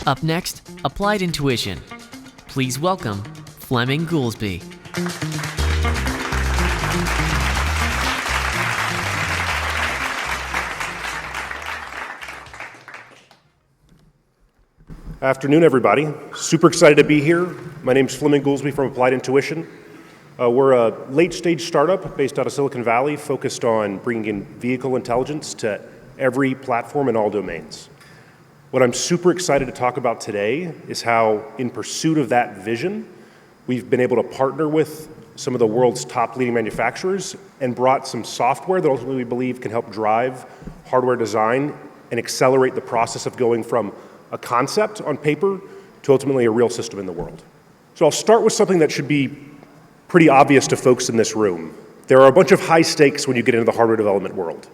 Up next, Applied Intuition. Please welcome Fleming Goolsby. Afternoon, everybody. Super excited to be here. My name's Fleming Goolsby from Applied Intuition. We're a late-stage startup based out of Silicon Valley focused on bringing in vehicle intelligence to every platform in all domains. What I'm super excited to talk about today is how, in pursuit of that vision, we've been able to partner with some of the world's top leading manufacturers and brought some software that ultimately we believe can help drive hardware design and accelerate the process of going from a concept on paper to ultimately a real system in the world. So I'll start with something that should be pretty obvious to folks in this room. There are a bunch of high stakes when you get into the hardware development world.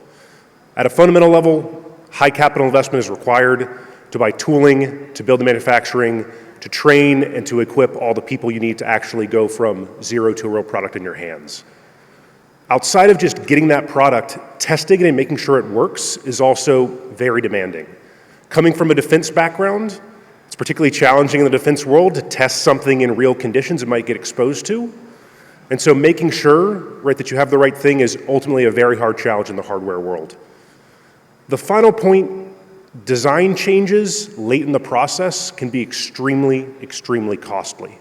At a fundamental level, high capital investment is required to buy tooling, to build the manufacturing, to train, and to equip all the people you need to actually go from zero to a real product in your hands. Outside of just getting that product, testing it and making sure it works is also very demanding. Coming from a defense background, it's particularly challenging in the defense world to test something in real conditions it might get exposed to. And so making sure, right, that you have the right thing is ultimately a very hard challenge in the hardware world. The final point, design changes late in the process can be extremely, extremely costly.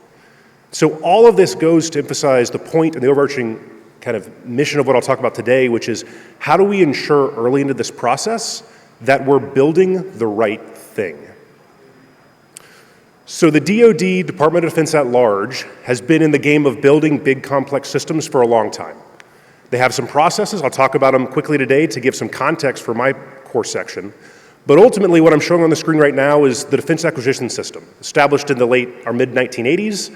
So all of this goes to emphasize the point and the overarching kind of mission of what I'll talk about today, which is how do we ensure early into this process that we're building the right thing? So the DoD, Department of Defense at large, has been in the game of building big complex systems for a long time. They have some processes, I'll talk about them quickly today to give some context for my core section. But ultimately what I'm showing on the screen right now is the Defense Acquisition System, established in the mid-1980s,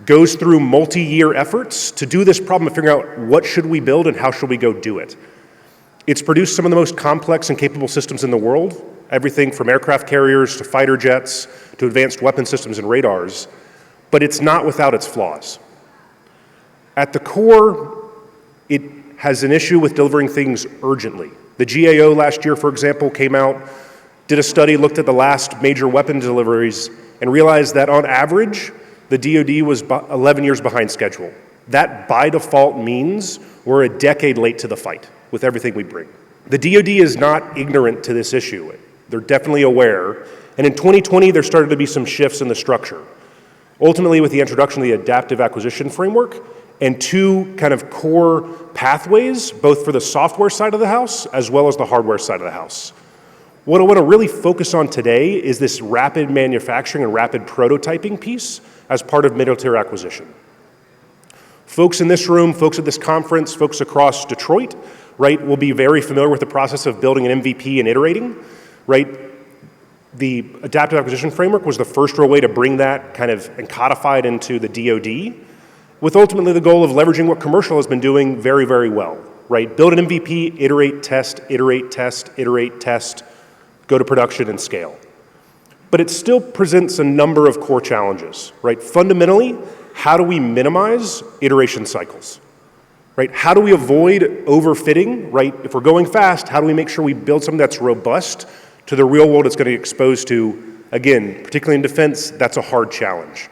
goes through multi-year efforts to do this problem of figuring out what should we build and how should we go do it. It's produced some of the most complex and capable systems in the world, everything from aircraft carriers to fighter jets to advanced weapon systems and radars, but it's not without its flaws. At the core, it has an issue with delivering things urgently. The GAO last year, for example, came out, did a study, looked at the last major weapon deliveries, and realized that on average, the DoD was 11 years behind schedule. That by default means we're a decade late to the fight with everything we bring. The DoD is not ignorant to this issue. They're definitely aware. And in 2020, there started to be some shifts in the structure. Ultimately, with the introduction of the Adaptive Acquisition Framework and two kind of core pathways, both for the software side of the house as well as the hardware side of the house. What I want to really focus on today is this rapid manufacturing and rapid prototyping piece as part of military acquisition. Folks in this room, folks at this conference, folks across Detroit, right, will be very familiar with the process of building an MVP and iterating, right? The Adaptive Acquisition Framework was the first real way to bring that kind of and codify it into the DoD, with ultimately the goal of leveraging what commercial has been doing very, very well, right? Build an MVP, iterate, test, go to production and scale. But it still presents a number of core challenges, right? Fundamentally, how do we minimize iteration cycles, right? How do we avoid overfitting, right? If we're going fast, how do we make sure we build something that's robust to the real world it's going to get exposed to? Again, particularly in defense, that's a hard challenge.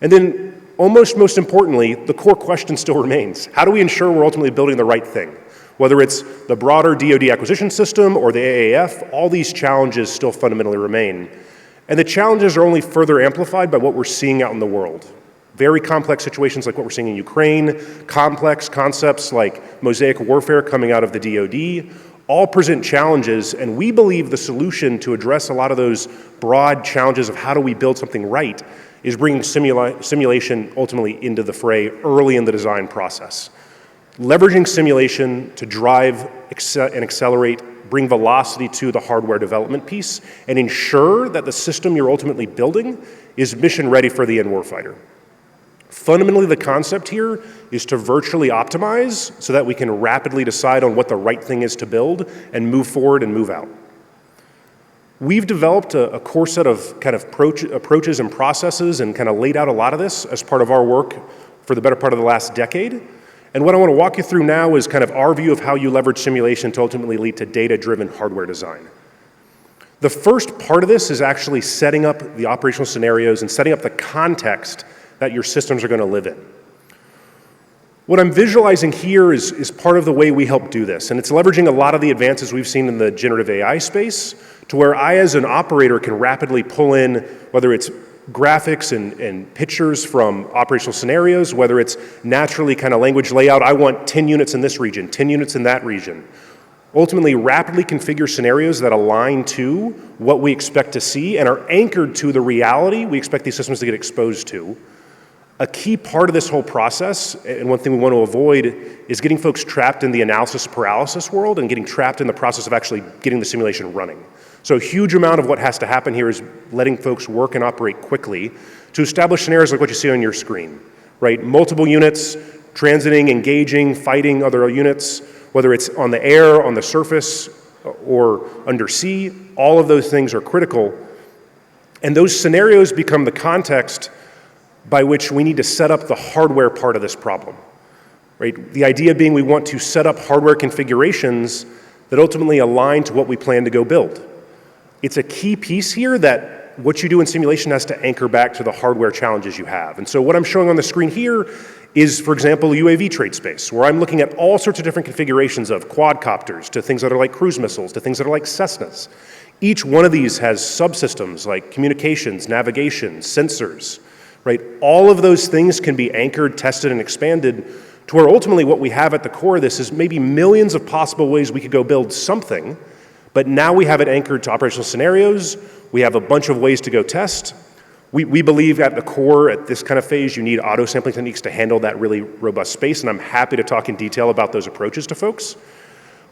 And then almost most importantly, the core question still remains. How do we ensure we're ultimately building the right thing? Whether it's the broader DoD acquisition system or the AAF, all these challenges still fundamentally remain. And the challenges are only further amplified by what we're seeing out in the world. Very complex situations like what we're seeing in Ukraine, complex concepts like mosaic warfare coming out of the DoD, all present challenges, and we believe the solution to address a lot of those broad challenges of how do we build something right is bringing simulation ultimately into the fray early in the design process. Leveraging simulation to drive and accelerate, bring velocity to the hardware development piece, and ensure that the system you're ultimately building is mission ready for the end warfighter. Fundamentally, the concept here is to virtually optimize so that we can rapidly decide on what the right thing is to build and move forward and move out. We've developed a core set of kind of approaches and processes and kind of laid out a lot of this as part of our work for the better part of the last decade. And what I want to walk you through now is kind of our view of how you leverage simulation to ultimately lead to data-driven hardware design. The first part of this is actually setting up the operational scenarios and setting up the context that your systems are going to live in. What I'm visualizing here is part of the way we help do this, and it's leveraging a lot of the advances we've seen in the generative AI space to where I, as an operator, can rapidly pull in, whether it's graphics and pictures from operational scenarios, whether it's naturally kind of language layout, I want 10 units in this region, 10 units in that region. Ultimately, rapidly configure scenarios that align to what we expect to see and are anchored to the reality we expect these systems to get exposed to. A key part of this whole process, and one thing we want to avoid, is getting folks trapped in the analysis paralysis world and getting trapped in the process of actually getting the simulation running. So a huge amount of what has to happen here is letting folks work and operate quickly to establish scenarios like what you see on your screen, right? Multiple units, transiting, engaging, fighting other units, whether it's on the air, on the surface, or undersea, all of those things are critical. And those scenarios become the context by which we need to set up the hardware part of this problem, right? The idea being we want to set up hardware configurations that ultimately align to what we plan to go build. It's a key piece here that what you do in simulation has to anchor back to the hardware challenges you have. And so what I'm showing on the screen here is, for example, UAV trade space, where I'm looking at all sorts of different configurations of quadcopters to things that are like cruise missiles, to things that are like Cessnas. Each one of these has subsystems like communications, navigation, sensors, right? All of those things can be anchored, tested, and expanded to where ultimately what we have at the core of this is maybe millions of possible ways we could go build something, but now we have it anchored to operational scenarios. We have a bunch of ways to go test. We believe at the core, at this kind of phase, you need auto-sampling techniques to handle that really robust space, and I'm happy to talk in detail about those approaches to folks.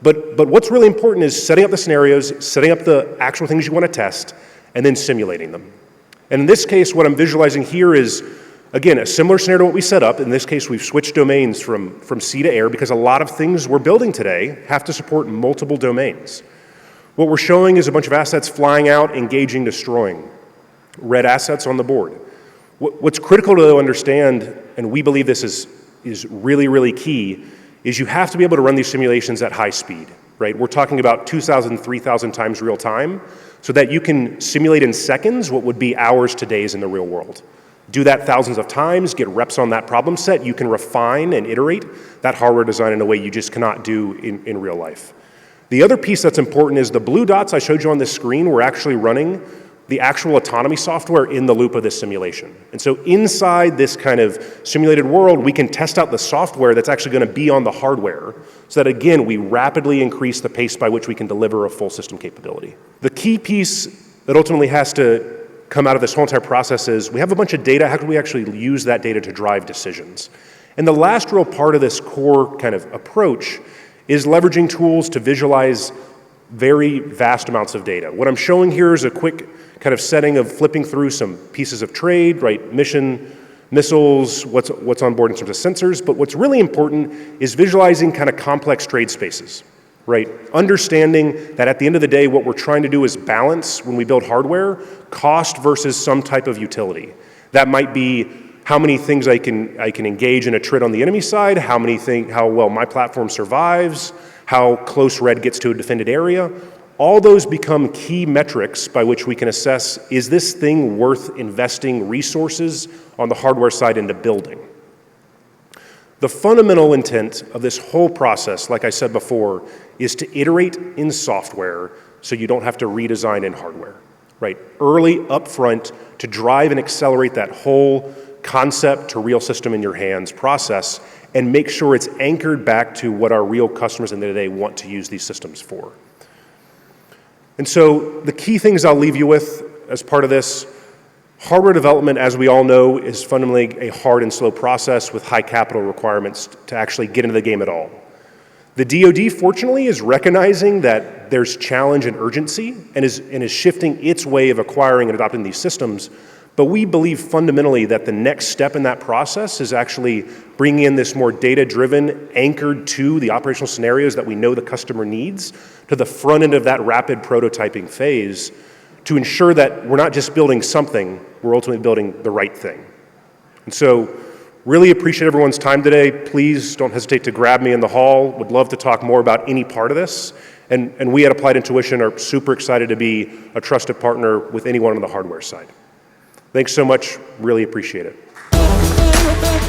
But what's really important is setting up the scenarios, setting up the actual things you want to test, and then simulating them. And in this case, what I'm visualizing here is, again, a similar scenario to what we set up. In this case, we've switched domains from sea to air because a lot of things we're building today have to support multiple domains. What we're showing is a bunch of assets flying out, engaging, destroying. Red assets on the board. What's critical to understand, and we believe this is really, really key, is you have to be able to run these simulations at high speed, right? We're talking about 2,000, 3,000 times real time, so that you can simulate in seconds what would be hours to days in the real world. Do that thousands of times, get reps on that problem set, you can refine and iterate that hardware design in a way you just cannot do in real life. The other piece that's important is the blue dots I showed you on this screen, we're actually running the actual autonomy software in the loop of this simulation. And so inside this kind of simulated world, we can test out the software that's actually going to be on the hardware so that, again, we rapidly increase the pace by which we can deliver a full system capability. The key piece that ultimately has to come out of this whole entire process is we have a bunch of data. How can we actually use that data to drive decisions? And the last real part of this core kind of approach is leveraging tools to visualize very vast amounts of data. What I'm showing here is a quick kind of setting of flipping through some pieces of trade, right? Mission, missiles, what's on board in terms of sensors, but what's really important is visualizing kind of complex trade spaces, right? Understanding that at the end of the day, what we're trying to do is balance, when we build hardware, cost versus some type of utility. That might be how many things I can engage in a TRID on the enemy side, how well my platform survives, how close red gets to a defended area. All those become key metrics by which we can assess, is this thing worth investing resources on the hardware side into building? The fundamental intent of this whole process, like I said before, is to iterate in software so you don't have to redesign in hardware, right? Early, upfront, to drive and accelerate that whole concept to real system in your hands process and make sure it's anchored back to what our real customers in the day want to use these systems for. And so the key things I'll leave you with as part of this, hardware development, as we all know, is fundamentally a hard and slow process with high capital requirements to actually get into the game at all. The DoD, fortunately, is recognizing that there's challenge and urgency and is shifting its way of acquiring and adopting these systems. But we believe fundamentally that the next step in that process is actually bringing in this more data-driven, anchored to the operational scenarios that we know the customer needs, to the front end of that rapid prototyping phase to ensure that we're not just building something, we're ultimately building the right thing. And so really appreciate everyone's time today. Please don't hesitate to grab me in the hall. Would love to talk more about any part of this. And we at Applied Intuition are super excited to be a trusted partner with anyone on the hardware side. Thanks so much, really appreciate it.